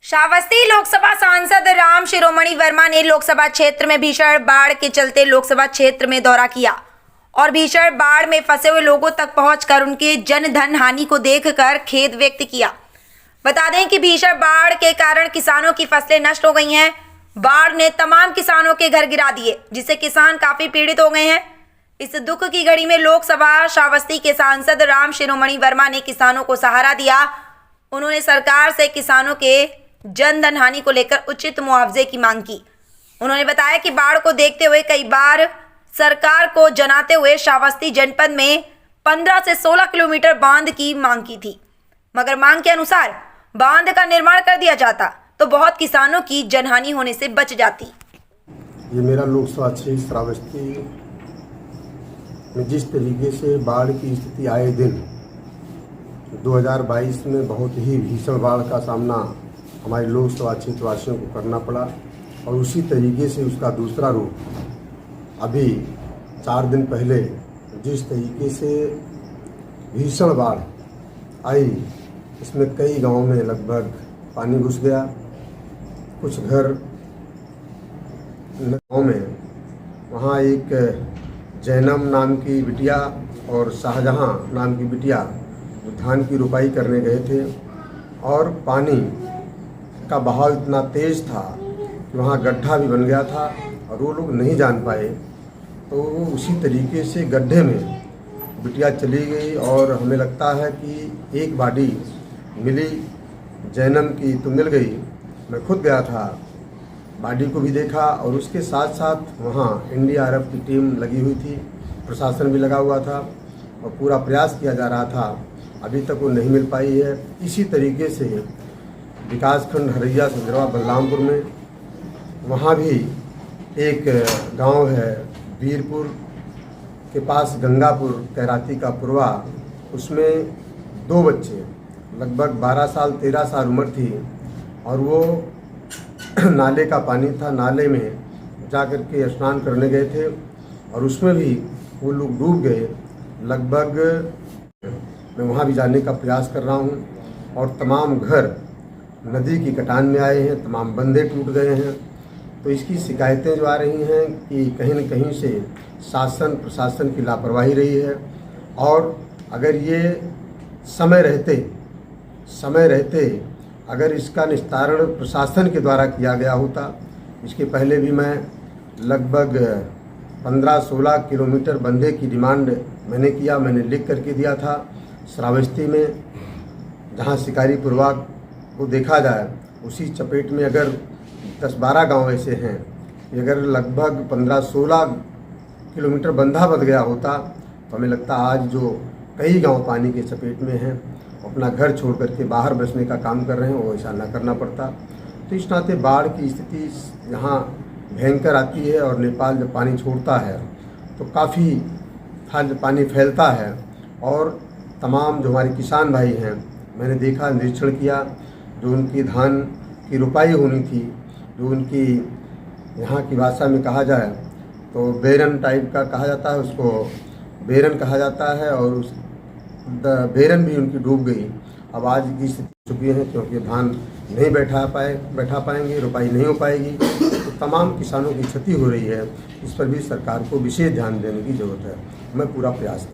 श्रावस्ती लोकसभा सांसद राम शिरोमणि वर्मा ने लोकसभा क्षेत्र में भीषण बाढ़ के चलते लोकसभा क्षेत्र में दौरा किया और भीषण बाढ़ में फंसे हुए लोगों तक पहुंचकर उनके जन धन हानि को देखकर खेद व्यक्त किया। बता दें कि भीषण बाढ़ के कारण किसानों की फसलें नष्ट हो गई हैं। बाढ़ ने तमाम किसानों के घर गिरा दिए, जिससे किसान काफी पीड़ित हो गए हैं। इस दुख की घड़ी में लोकसभा श्रावस्ती के सांसद राम शिरोमणि वर्मा ने किसानों को सहारा दिया। उन्होंने सरकार से किसानों के जन धन हानि को लेकर उचित मुआवजे की मांग की। उन्होंने बताया कि बाढ़ को देखते हुए कई बार सरकार को जनाते हुए श्रावस्ती जनपद में 15 से 16 किलोमीटर बांध की मांग की थी, मगर मांग के अनुसार बांध का निर्माण कर दिया जाता तो बहुत किसानों की जनहानि होने से बच जाती। ये मेरा लोकसभा क्षेत्र श्रावस्ती में जिस तरीके से बाढ़ की स्थिति आए दिन 2022 में बहुत ही भीषण बाढ़ का सामना हमारे लोकसभा क्षेत्रवासियों को करना पड़ा और उसी तरीके से उसका दूसरा रूप अभी 4 दिन पहले जिस तरीके से भीषण बाढ़ आई, इसमें कई गांवों में लगभग पानी घुस गया। कुछ घर गांव में वहाँ एक जैनम नाम की बिटिया और शाहजहां नाम की बिटिया धान की रुपाई करने गए थे और पानी का बहाव इतना तेज था कि वहाँ गड्ढा भी बन गया था और वो लोग नहीं जान पाए, तो उसी तरीके से गड्ढे में बिटिया चली गई और हमें लगता है कि एक बॉडी मिली जैनम की तो मिल गई। मैं खुद गया था, बॉडी को भी देखा और उसके साथ साथ वहाँ एनडीआरएफ की टीम लगी हुई थी, प्रशासन भी लगा हुआ था और पूरा प्रयास किया जा रहा था। अभी तक वो नहीं मिल पाई है। इसी तरीके से विकासखंड हरैया संजरवा बलरामपुर में वहाँ भी एक गांव है वीरपुर के पास गंगापुर कैराती का पुरवा, उसमें 2 बच्चे लगभग 12 साल 13 साल उम्र थी और वो नाले का पानी था, नाले में जाकर के स्नान करने गए थे और उसमें भी वो लोग डूब गए। लगभग मैं वहाँ भी जाने का प्रयास कर रहा हूँ और तमाम घर नदी की कटान में आए हैं, तमाम बंधे टूट गए हैं। तो इसकी शिकायतें जो आ रही हैं कि कहीं न कहीं से शासन प्रशासन की लापरवाही रही है और अगर ये समय रहते अगर इसका निस्तारण प्रशासन के द्वारा किया गया होता। इसके पहले भी मैं लगभग 15-16 किलोमीटर बंधे की डिमांड मैंने लिख करके दिया था। श्रावस्ती में जहाँ शिकारी पुरवा को देखा जाए उसी चपेट में अगर 10-12 गांव ऐसे हैं, अगर लगभग 15-16 किलोमीटर बंधा बंध गया होता तो हमें लगता आज जो कई गांव पानी के चपेट में हैं, अपना घर छोड़ करके बाहर बसने का काम कर रहे हैं, वो ऐसा ना करना पड़ता। तो इस नाते बाढ़ की स्थिति यहाँ भयंकर आती है और नेपाल जब पानी छोड़ता है तो काफ़ी पानी फैलता है और तमाम जो हमारे किसान भाई हैं, मैंने देखा, निरीक्षण किया, जो उनकी धान की रुपाई होनी थी, जो उनकी यहाँ की भाषा में कहा जाए तो बेरन टाइप का कहा जाता है, उसको बेरन कहा जाता है और उस बेरन भी उनकी डूब गई। अब आज की स्थिति चुकी है क्योंकि धान नहीं बैठा पाएंगे, रुपाई नहीं हो पाएगी, तो तमाम किसानों की क्षति हो रही है। इस पर भी सरकार को विशेष ध्यान देने की ज़रूरत है। मैं पूरा प्रयास